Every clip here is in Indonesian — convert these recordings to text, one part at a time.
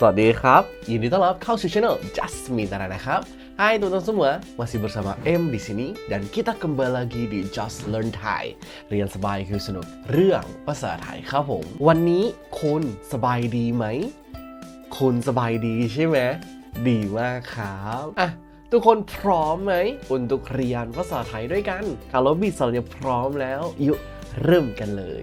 สวัสดีครับยินดีต้อนรับเข้าสู่ channel Jasmine Tara นะครับ Hai teman-teman semua, masih bersama M di sini dan kita kembali lagi di Just Learn Thai เรียนสบายคือสนุกเรื่องภาษาไทยครับผมวันนี้คุณสบายดีไหมคุณสบายดีใช่ไหมดีมากครับทุกคนพร้อมไหมuntukเรียนภาษาไทยด้วยกัน Kalau misalnyaพร้อมแล้วyukเริ่มกันเลย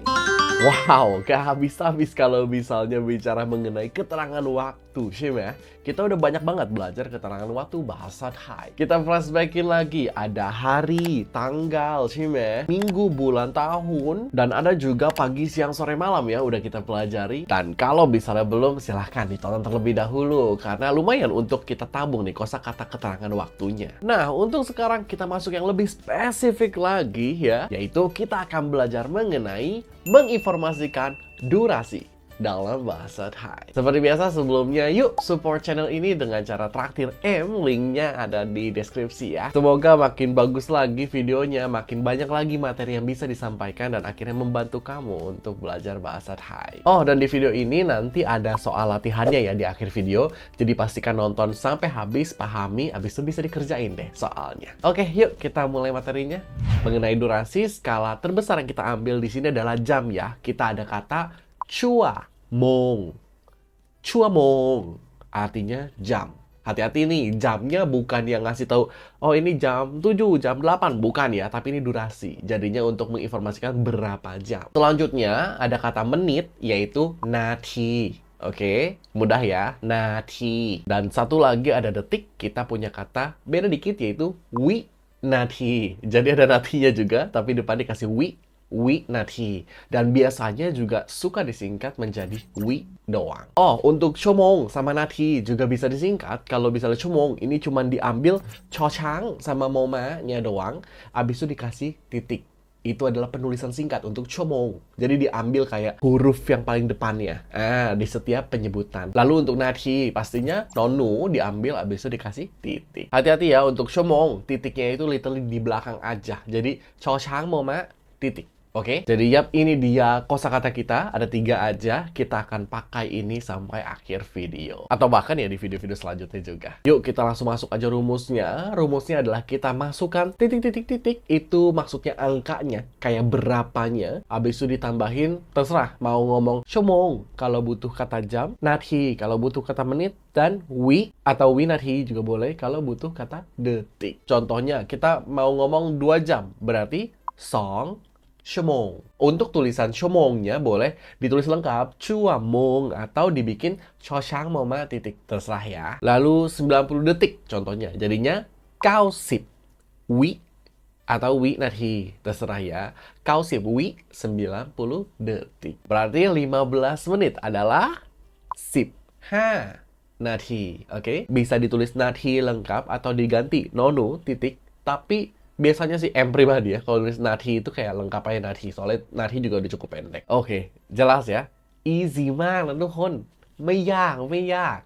Wow, gak habis-habis kalau misalnya bicara mengenai keterangan waktu, sih ya? Kita udah banyak banget belajar keterangan waktu bahasa Thai. Kita flashbackin lagi, ada hari, tanggal, sih ya? Minggu, bulan, tahun, dan ada juga pagi, siang, sore, malam ya, udah kita pelajari. Dan kalau misalnya belum, silahkan ditonton terlebih dahulu, karena lumayan untuk kita tabung nih kosakata keterangan waktunya. Nah, untuk sekarang kita masuk yang lebih spesifik lagi ya, yaitu kita akan belajar mengenai menginformasikan durasi dalam bahasa Thai. Seperti biasa sebelumnya, yuk support channel ini dengan cara traktir M, linknya ada di deskripsi ya. Semoga makin bagus lagi videonya, makin banyak lagi materi yang bisa disampaikan dan akhirnya membantu kamu untuk belajar bahasa Thai. Oh, dan di video ini nanti ada soal latihannya ya di akhir video, jadi pastikan nonton sampai habis, pahami, habis itu bisa dikerjain deh soalnya. Oke, yuk kita mulai materinya. Mengenai durasi, skala terbesar yang kita ambil di sini adalah jam ya. Kita ada kata Chua mong. Chua mong artinya jam. Hati-hati nih, jamnya bukan yang ngasih tahu, oh ini jam 7, jam 8, bukan ya, tapi ini durasi. Jadinya untuk menginformasikan berapa jam. Selanjutnya ada kata menit, yaitu nati. Oke, mudah ya, nati. Dan satu lagi ada detik, kita punya kata beda dikit yaitu wi nati. Jadi ada natinya juga, tapi depan dikasih wi nati. Dan biasanya juga suka disingkat menjadi wi doang. Oh, untuk chomong sama nati juga bisa disingkat. Kalau misalnya chomong, ini cuma diambil chochang sama moma-nya doang. Abis itu dikasih titik. Itu adalah penulisan singkat untuk chomong. Jadi diambil kayak huruf yang paling depannya. Di setiap penyebutan. Lalu untuk nati, pastinya nonu diambil abis itu dikasih titik. Hati-hati ya, untuk chomong, titiknya itu literally di belakang aja. Jadi chochang moma titik. Oke, jadi yap, ini dia kosakata kita. Ada 3 aja. Kita akan pakai ini sampai akhir video. Atau bahkan ya di video-video selanjutnya juga. Yuk, kita langsung masuk aja rumusnya. Rumusnya adalah kita masukkan titik-titik-titik. Itu maksudnya angkanya. Kayak berapanya. Habis itu ditambahin, terserah. Mau ngomong shomong kalau butuh kata jam. Nathi kalau butuh kata menit. Dan wi atau winati juga boleh kalau butuh kata detik. Contohnya, kita mau ngomong 2 jam. Berarti song Shomong. Untuk tulisan shomongnya boleh ditulis lengkap Chua mong atau dibikin choshang moma titik, terserah ya. Lalu 90 detik contohnya. Jadinya kausip wi atau wi nati, terserah ya. Kausip wi 90 detik. Berarti 15 menit adalah sip ha nati. Oke, bisa ditulis nati lengkap atau diganti nonu titik, tapi biasanya sih M pribadi ya, kalau nulis nati itu kayak lengkap aja nati, soalnya nati juga udah cukup pendek. Oke, jelas ya. Easy มากนะทุกคนไม่ยากไม่ยาก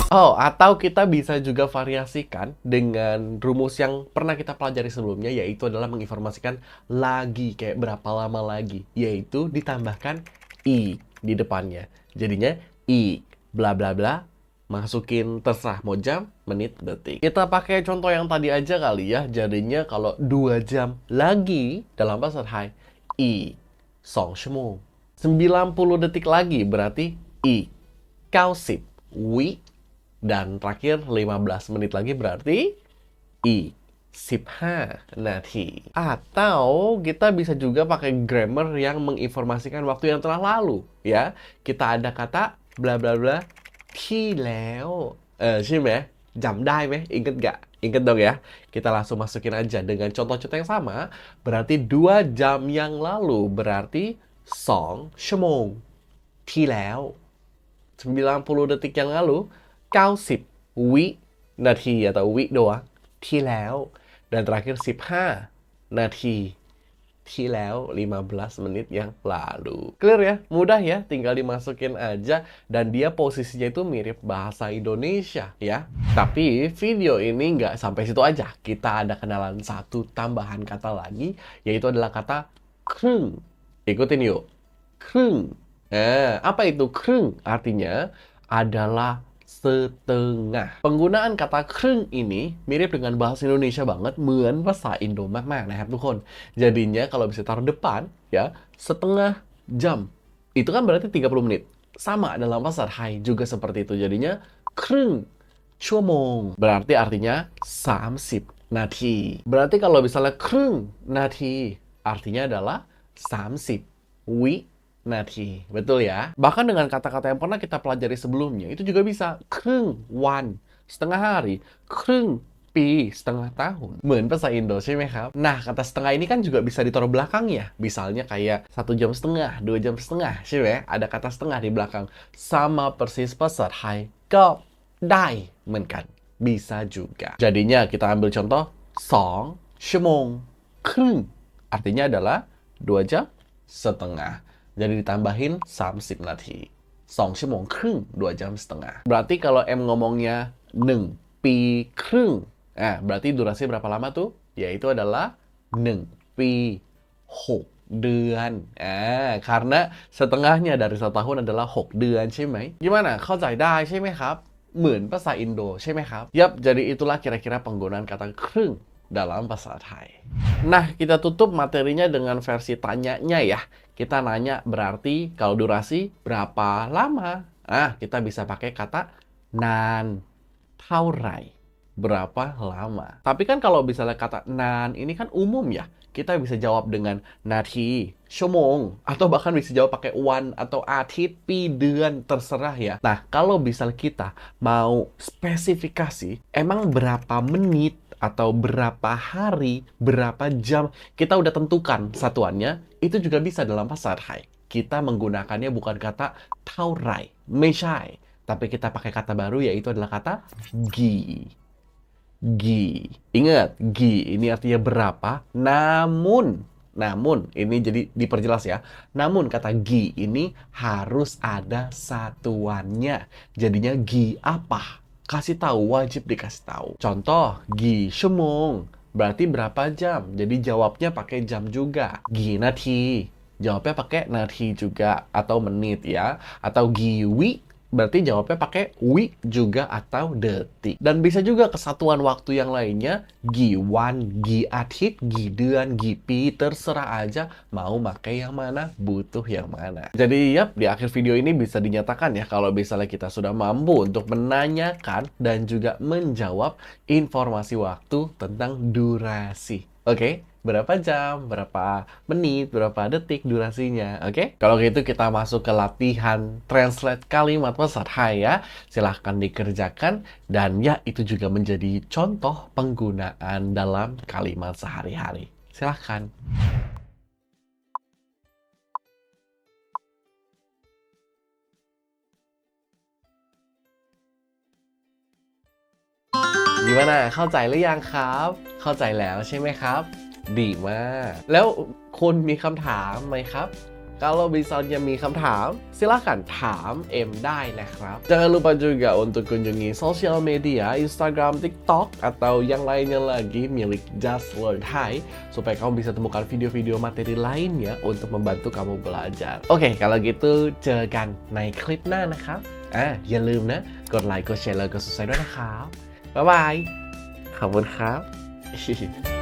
Oh, atau kita bisa juga variasikan dengan rumus yang pernah kita pelajari sebelumnya, yaitu adalah menginformasikan lagi, kayak berapa lama lagi, yaitu ditambahkan i di depannya. Jadinya i bla bla bla, masukin terserah mau jam, menit, detik. Kita pakai contoh yang tadi aja kali ya. Jadinya kalau 2 jam lagi dalam bahasa Thai, i 2 ชั่วโมง 90 detik lagi berarti i 90 wi. Dan terakhir 15 menit lagi berarti i 15 nathi. Atau kita bisa juga pakai grammar yang menginformasikan waktu yang telah lalu ya. Kita ada kata bla bla bla ที่แล้ว ใช่ไหม jamได้ไหม inget gak? Inget dong ya. Kita langsung masukin aja dengan contoh-contoh yang sama. Berarti 2 jam yang lalu berarti 2 ชั่วโมง ที่แล้ว 90 detik yang lalu 90 วินาที atau wi doang ที่แล้ว dan terakhir 15 nathiที่แล้ว 15 menit yang lalu. Clear ya? Mudah ya? Tinggal dimasukin aja. Dan dia posisinya itu mirip bahasa Indonesia ya. Tapi video ini nggak sampai situ aja. Kita ada kenalan satu tambahan kata lagi, yaitu adalah kata krung. Ikutin yuk. Krung Apa itu krung? Artinya adalah setengah. Penggunaan kata krung ini mirip dengan bahasa Indonesia banget, เหมือนภาษาอินโดมากๆนะครับทุกคน. Jadinya kalau bisa taruh depan, ya, setengah jam. Itu kan berarti 30 menit. Sama dalam bahasa Thai juga seperti itu. Jadinya krung ชั่วโมง berarti artinya 30 นาที. Berarti kalau misalnya krung นาที artinya adalah 30 วินาที. Betul ya? Bahkan dengan kata-kata yang pernah kita pelajari sebelumnya, itu juga bisa. Krung wan, setengah hari. Krung pi, setengah tahun. เหมือนภาษาอินโดใช่ไหมครับ? Nah, kata setengah ini kan juga bisa ditaruh belakang ya. Misalnya kayak 1 jam setengah, 2 jam setengah, ใช่ไหม? Ada kata setengah di belakang. Sama persisภาษาไทยก็ได้เหมือนกัน. Bisa juga. Jadinya kita ambil contoh 2 ชั่วโมงครึ่ง artinya adalah 2 jam setengah. Jadi ditambahin 30 nathi. 2 ชั่วโมงครึ่ง 2 jam setengah. Berarti kalau M ngomongnya 1 ปีครึ่ง. Berarti durasi berapa lama tuh? Yaitu adalah 1 ปี 6 เดือน. Karena setengahnya dari 1 tahun adalah 6 เดือน ใช่ไหม? Gimana? เข้าใจได้ใช่ไหมครับ? เหมือนภาษาอินโดใช่ไหมครับ? Yap, jadi itulah kira-kira penggunaan kata krung dalam bahasa Thai. Nah, kita tutup materinya dengan versi tanyanya ya. Kita nanya berarti kalau durasi berapa lama? Kita bisa pakai kata นานเท่าไหร่ berapa lama. Tapi kan kalau misalnya kata นาน ini kan umum ya. Kita bisa jawab dengan นาที ชั่วโมง atau bahkan bisa jawab pakai วัน atau อาทิตย์ ปี เดือน terserah ya. Nah, kalau misalnya kita mau spesifikasi emang berapa menit atau berapa hari, berapa jam, kita udah tentukan satuannya, itu juga bisa dalam bahasa Thai. Kita menggunakannya bukan kata เท่าไหร่ ไม่ใช่ tapi kita pakai kata baru yaitu adalah kata กี่ Ingat, gi ini artinya berapa, namun ini jadi diperjelas ya. Namun kata gi ini harus ada satuannya. Jadinya gi apa? Kasih tahu, wajib dikasih tahu. Contoh, gi ชั่วโมง berarti berapa jam. Jadi jawabnya pakai jam juga. Gi nathi, jawabnya pakai nathi juga atau menit ya. Atau gi wi, berarti jawabnya pakai wi juga atau detik. Dan bisa juga kesatuan waktu yang lainnya, กี่วัน กี่อาทิตย์ กี่เดือน กี่ปี terserah aja mau pakai yang mana, butuh yang mana. Jadi yap, di akhir video ini bisa dinyatakan ya kalau misalnya kita sudah mampu untuk menanyakan dan juga menjawab informasi waktu tentang durasi. Oke? Berapa jam, berapa menit, berapa detik durasinya, oke? Kalau gitu kita masuk ke latihan translate kalimat bahasa Thai ya. Silahkan dikerjakan dan ya itu juga menjadi contoh penggunaan dalam kalimat sehari-hari. Silahkan. Gimana? เข้าใจหรือยังครับ? เข้าใจแล้วใช่ไหมครับ? ดีมาก แล้วคุณมีคำถามไหมครับ? Kalau misalnya มีคำถาม silakan ถาม M ได้นะครับ Jangan lupa juga untuk kunjungi sosial media Instagram, TikTok, atau yang lainnya lagi milik Just Learn Thai supaya kamu bisa temukan video-video materi lainnya untuk membantu kamu belajar. Oke, kalau gitu เจอกันในคลิปหน้านะครับ อย่าลืมนะกดไลค์กดแชร์และกด subscribe ด้วยนะครับ บ๊ายบาย ขอบคุณครับ